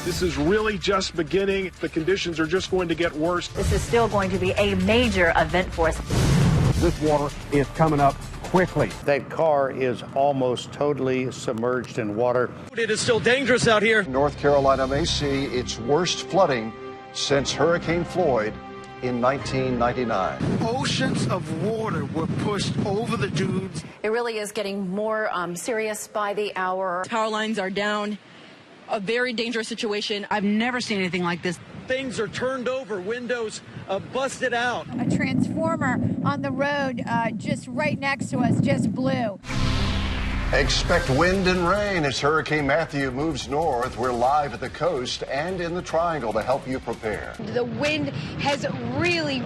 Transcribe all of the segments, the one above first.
This is really just beginning. The conditions are just going to get worse. This is still going to be a major event for us. This water is coming up quickly. That car is almost totally submerged in water. It is still dangerous out here. North Carolina may see its worst flooding since Hurricane Floyd in 1999. Oceans of water were pushed over the dunes. It really is getting more serious by the hour. Power lines are down. A very dangerous situation. I've never seen anything like this. Things are turned over, windows busted out. A transformer on the road just right next to us just blew. Expect wind and rain as Hurricane Matthew moves north. We're live at the coast and in the Triangle to help you prepare. The wind has really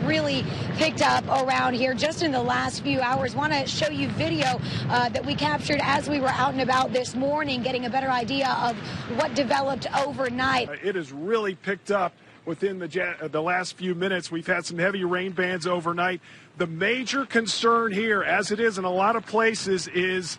picked up around here just in the last few hours. Want to show you video that we captured as we were out and about this morning, getting a better idea of what developed overnight. It has really picked up within the last few minutes. We've had some heavy rain bands overnight. The major concern here, as it is in a lot of places, is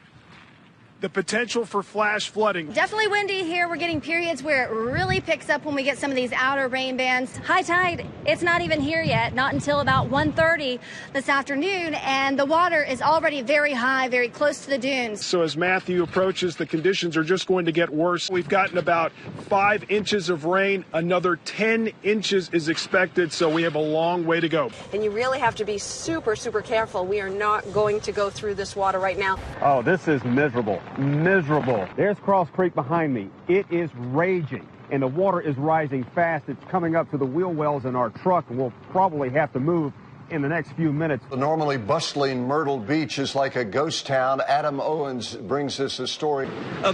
the potential for flash flooding. Definitely windy here. We're getting periods where it really picks up when we get some of these outer rain bands. High tide, it's not even here yet, not until about 1:30 this afternoon, and the water is already very high, very close to the dunes. So as Matthew approaches, the conditions are just going to get worse. We've gotten about 5 inches of rain. Another 10 inches is expected, so we have a long way to go. And you really have to be super careful. We are not going to go through this water right now. Oh, this is miserable. Miserable. There's Cross Creek behind me. It is raging, and the water is rising fast. It's coming up to the wheel wells in our truck, and we'll probably have to move in the next few minutes. The normally bustling Myrtle Beach is like a ghost town. Adam Owens brings us a story.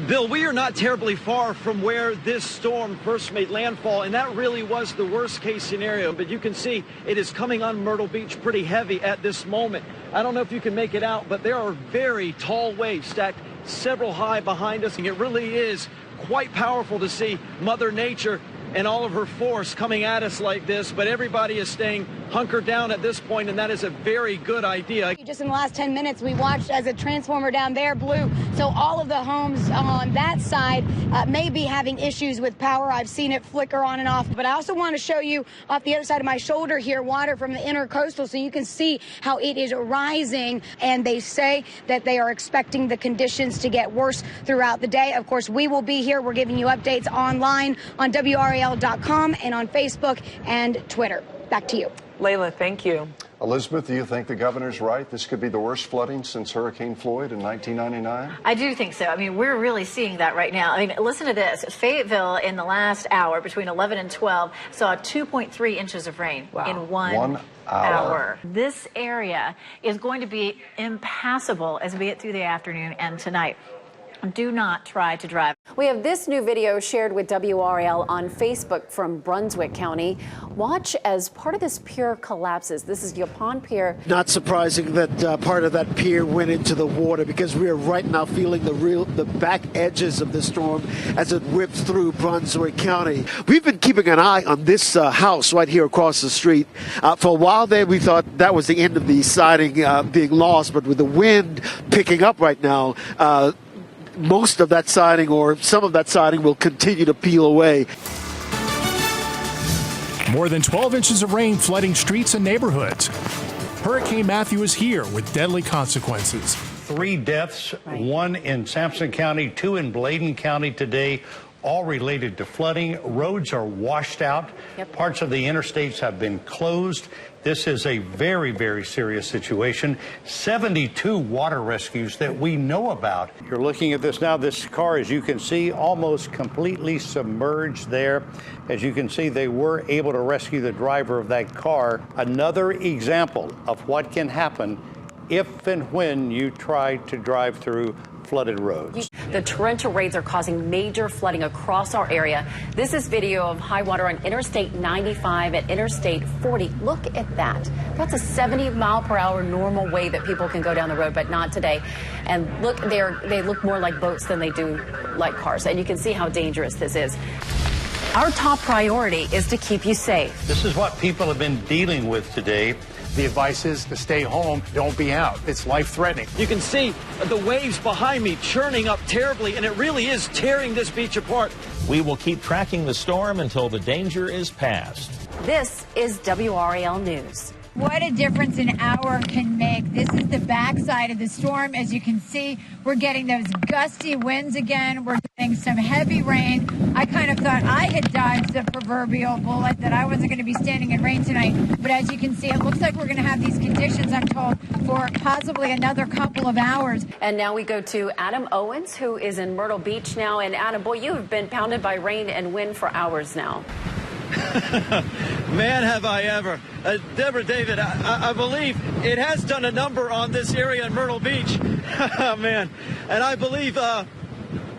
Bill, we are not terribly far from where this storm first made landfall, and that really was the worst case scenario. But you can see it is coming on Myrtle Beach pretty heavy at this moment. I don't know if you can make it out, but there are very tall waves stacked several high behind us, and it really is quite powerful to see Mother Nature and all of her force coming at us like this, but everybody is staying hunkered down at this point, and that is a very good idea. Just in the last 10 minutes, we watched as a transformer down there blew, so all of the homes on that side may be having issues with power. I've seen it flicker on and off, but I also want to show you off the other side of my shoulder here, water from the intercoastal, so you can see how it is rising, and they say that they are expecting the conditions to get worse throughout the day. Of course, we will be here. We're giving you updates online on WRAL.com and on Facebook and Twitter. Back to you. Layla, thank you. Elizabeth, do you think the governor's right? This could be the worst flooding since Hurricane Floyd in 1999? I do think so. I mean, we're really seeing that right now. I mean, listen to this. Fayetteville in the last hour, between 11 and 12, saw 2.3 inches of rain in one hour. This area is going to be impassable as we get through the afternoon and tonight. Do not try to drive. We have this new video shared with WRAL on Facebook from Brunswick County. Watch as part of this pier collapses. This is Yaupon Pier. Not surprising that part of that pier went into the water, because we are right now feeling the back edges of the storm as it whips through Brunswick County. We've been keeping an eye on this house right here across the street. For a while there, we thought that was the end of the siding being lost, but with the wind picking up right now, most of that siding, or some of that siding, will continue to peel away. More than 12 inches of rain flooding streets and neighborhoods. Hurricane Matthew is here with deadly consequences. 3 deaths, 1 in Sampson County, 2 in Bladen County today, all related to flooding. Roads are washed out. Parts of the interstates have been closed. This is a very serious situation. 72 water rescues that we know about. You're looking at this now. This car, as you can see, almost completely submerged there. As you can see, they were able to rescue the driver of that car. Another example of what can happen if and when you try to drive through flooded roads. The torrential rains are causing major flooding across our area. This is video of high water on Interstate 95 and Interstate 40. Look at that. That's a 70-mile-per-hour normal way that people can go down the road, but not today. And look, they look more like boats than they do like cars. And you can see how dangerous this is. Our top priority is to keep you safe. This is what people have been dealing with today. The advice is to stay home, don't be out. It's life-threatening. You can see the waves behind me churning up terribly, and it really is tearing this beach apart. We will keep tracking the storm until the danger is past. This is WRAL News. What a difference an hour can make. This is the backside of the storm. As you can see, we're getting those gusty winds again. We're getting some heavy rain. I kind of thought I had dodged the proverbial bullet, that I wasn't going to be standing in rain tonight. But as you can see, it looks like we're going to have these conditions, I'm told, for possibly another couple of hours. And now we go to Adam Owens, who is in Myrtle Beach now. And Adam, boy, you have been pounded by rain and wind for hours now. Man, have I ever. Deborah, David, I believe it has done a number on this area in Myrtle Beach. Man, and I believe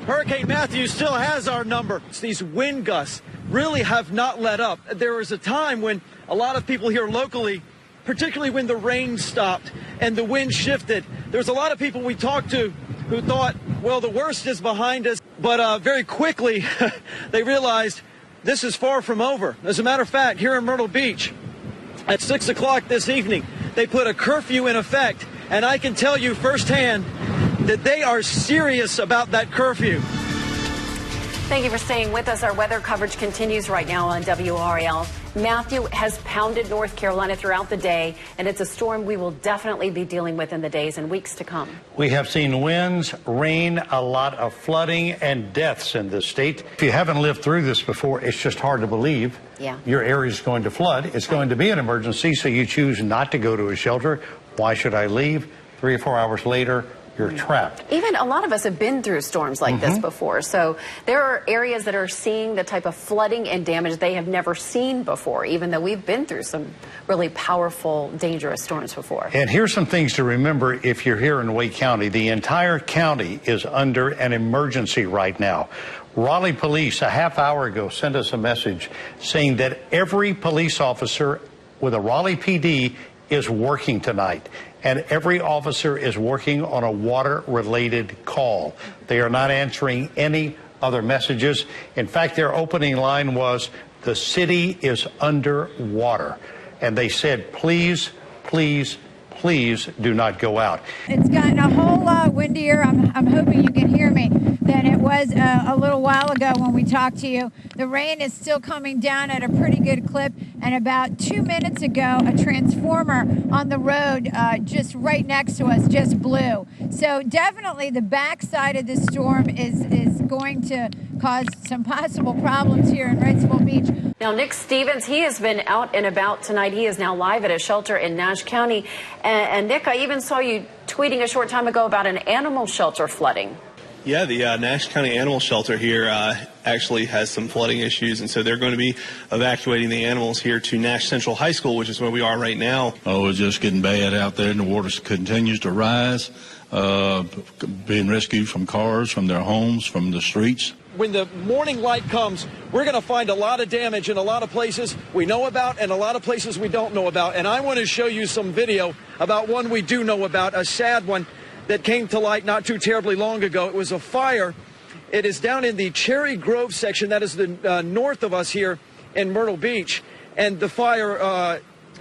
Hurricane Matthew still has our number. These wind gusts really have not let up. There was a time when a lot of people here locally, particularly when the rain stopped and the wind shifted, there was a lot of people we talked to who thought, well, the worst is behind us. But very quickly, they realized this is far from over. As a matter of fact, here in Myrtle Beach, at 6 o'clock this evening, they put a curfew in effect. And I can tell you firsthand that they are serious about that curfew. Thank you for staying with us. Our weather coverage continues right now on WRAL. Matthew has pounded North Carolina throughout the day, and it's a storm we will definitely be dealing with in the days and weeks to come. We have seen winds, rain, a lot of flooding and deaths in this state. If you haven't lived through this before, it's just hard to believe your area is going to flood. It's going to be an emergency, so you choose not to go to a shelter. Why should I leave? 3 or 4 hours later, you're trapped. Even a lot of us have been through storms like this before. So there are areas that are seeing the type of flooding and damage they have never seen before, even though we've been through some really powerful, dangerous storms before. And here's some things to remember if you're here in Wake County. The entire county is under an emergency right now. Raleigh police a half hour ago sent us a message saying that every police officer with a Raleigh PD is working tonight, and every officer is working on a water-related call. They are not answering any other messages. In fact, their opening line was, "The city is under water." And they said, please, please, please do not go out. It's gotten a whole lot windier. I'm hoping you can hear me than it was a little while ago when we talked to you. The rain is still coming down at a pretty good clip, and about 2 minutes ago, a transformer on the road just right next to us just blew. So definitely the backside of this storm is going to cause some possible problems here in Wrightsville Beach. Now, Nick Stevens, he has been out and about tonight. He is now live at a shelter in Nash County. And Nick, I even saw you tweeting a short time ago about an animal shelter flooding. Yeah, the Nash County Animal Shelter here actually has some flooding issues, and so they're going to be evacuating the animals here to Nash Central High School, which is where we are right now. Oh, it's just getting bad out there, and the water continues to rise, being rescued from cars, from their homes, from the streets. When the morning light comes, we're going to find a lot of damage in a lot of places we know about and a lot of places we don't know about. And I want to show you some video about one we do know about, a sad one that came to light not too terribly long ago. It was a fire. It is down in the Cherry Grove section, that is the north of us here in Myrtle Beach. And the fire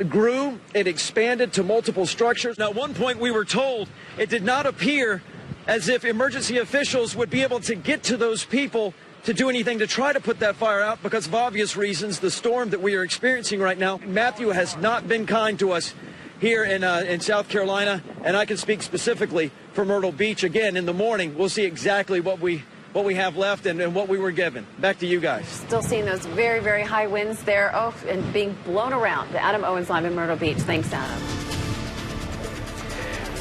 grew, it expanded to multiple structures. Now, at one point we were told it did not appear as if emergency officials would be able to get to those people to do anything to try to put that fire out because of obvious reasons, the storm that we are experiencing right now. Matthew has not been kind to us here in South Carolina, and I can speak specifically for Myrtle Beach. Again, in the morning, we'll see exactly what we have left and what we were given. Back to you guys. Still seeing those very, very high winds there, and being blown around. Adam Owens live in Myrtle Beach. Thanks, Adam.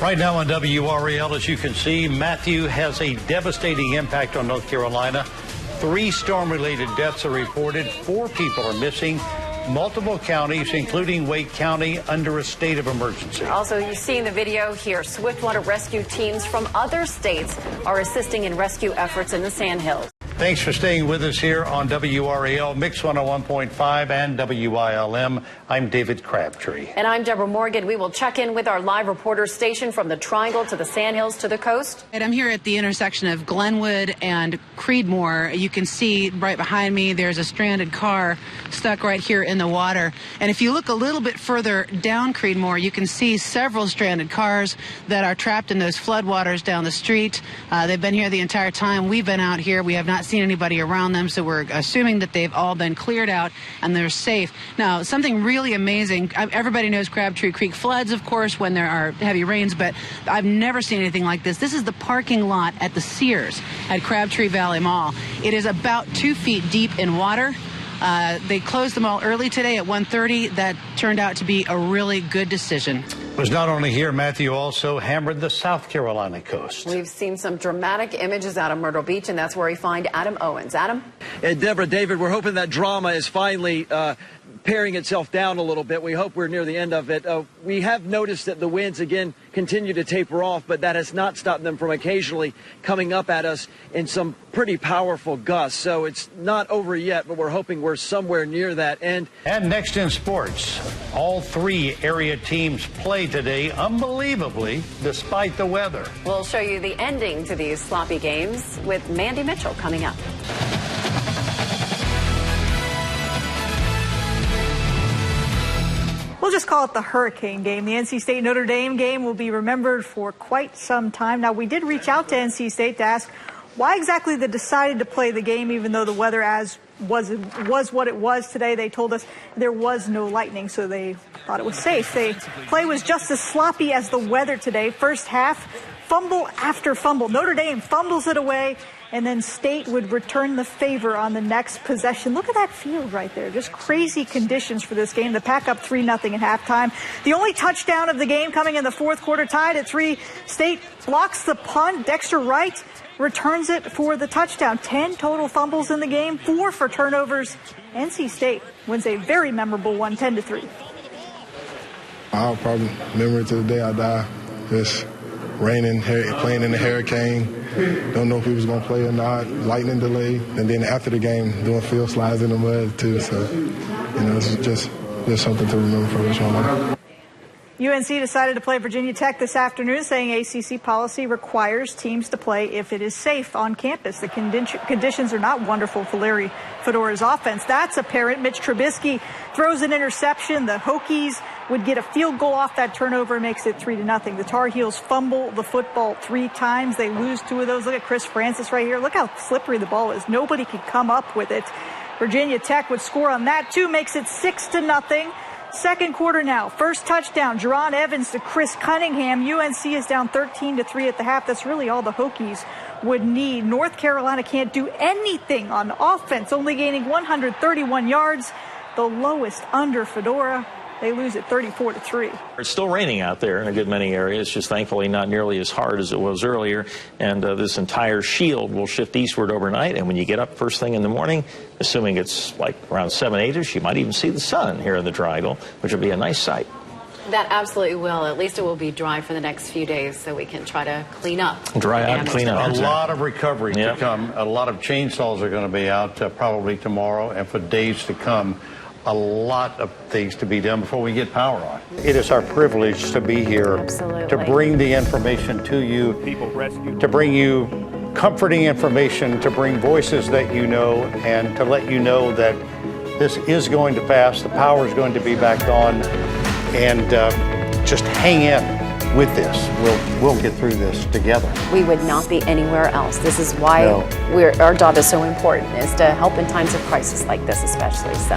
Right now on WRAL, as you can see, Matthew has a devastating impact on North Carolina. 3 storm-related deaths are reported. 4 people are missing. Multiple counties, including Wake County, under a state of emergency. Also, you've seen the video here. Swiftwater rescue teams from other states are assisting in rescue efforts in the Sandhills. Thanks for staying with us here on WRAL, Mix 101.5 and WILM. I'm David Crabtree. And I'm Deborah Morgan. We will check in with our live reporter station from the Triangle to the Sandhills to the coast. And I'm here at the intersection of Glenwood and Creedmoor. You can see right behind me there's a stranded car stuck right here in the water. And if you look a little bit further down Creedmoor, you can see several stranded cars that are trapped in those floodwaters down the street. They've been here the entire time we've been out here. We have not seen anybody around them, so we're assuming that they've all been cleared out and they're safe. Now, something really amazing. Everybody knows Crabtree Creek floods, of course, when there are heavy rains, but I've never seen anything like this. This is the parking lot at the Sears at Crabtree Valley Mall. It is about 2 feet deep in water. They closed them all early today at 1:30. That turned out to be a really good decision. It was not only here, Matthew also hammered the South Carolina coast. We've seen some dramatic images out of Myrtle Beach, and that's where we find Adam Owens. Adam? And Deborah, David, we're hoping that drama is finally paring itself down a little bit. We hope we're near the end of it. We have noticed that the winds again continue to taper off, but that has not stopped them from occasionally coming up at us in some pretty powerful gusts. So it's not over yet, but we're hoping we're somewhere near that end. And next in sports, all 3 area teams played today, unbelievably, despite the weather. We'll show you the ending to these sloppy games with Mandy Mitchell coming up. We'll just call it the hurricane game. The NC State Notre Dame game will be remembered for quite some time. Now, we did reach out to NC State to ask why exactly they decided to play the game, even though the weather was what it was today. They told us there was no lightning, so they thought it was safe. The play was just as sloppy as the weather today. First half, fumble after fumble. Notre Dame fumbles it away, and then State would return the favor on the next possession. Look at that field right there. Just crazy conditions for this game. The Pack up 3-0 at halftime. The only touchdown of the game coming in the fourth quarter, tied at 3. State blocks the punt. Dexter Wright returns it for the touchdown. 10 total fumbles in the game, 4 for turnovers. NC State wins a very memorable one, 10-3. I'll probably remember it to the day I die. Just raining, playing in the hurricane. Don't know if we was going to play or not. Lightning delay. And then after the game, doing field slides in the mud, too. So, it's just something to remember for this one. UNC decided to play Virginia Tech this afternoon, saying ACC policy requires teams to play if it is safe on campus. The conditions are not wonderful for Larry Fedora's offense. That's apparent. Mitch Trubisky throws an interception. The Hokies would get a field goal off that turnover, makes it 3-0. The Tar Heels fumble the football 3 times. They lose 2 of those. Look at Chris Francis right here. Look how slippery the ball is. Nobody could come up with it. Virginia Tech would score on that too, makes it 6-0. Second quarter now. First touchdown, Jerron Evans to Chris Cunningham. UNC is down 13-3 at the half. That's really all the Hokies would need. North Carolina can't do anything on offense, only gaining 131 yards, the lowest under Fedora. They lose at 34-3. It's still raining out there in a good many areas, just thankfully not nearly as hard as it was earlier. And this entire shield will shift eastward overnight. And when you get up first thing in the morning, assuming it's like around 7-8ish, you might even see the sun here in the Triangle, which will be a nice sight. That absolutely will. At least it will be dry for the next few days so we can try to clean up. Dry out and clean up. A lot of recovery to come. A lot of chainsaws are going to be out probably tomorrow and for days to come. A lot of things to be done before we get power on. It is our privilege to be here. Absolutely. To bring the information to you, to bring you comforting information, to bring voices that you know, and to let you know that this is going to pass, the power is going to be back on, and just hang in with this. We'll get through this together. We would not be anywhere else. This is why our job is so important, is to help in times of crisis like this especially. So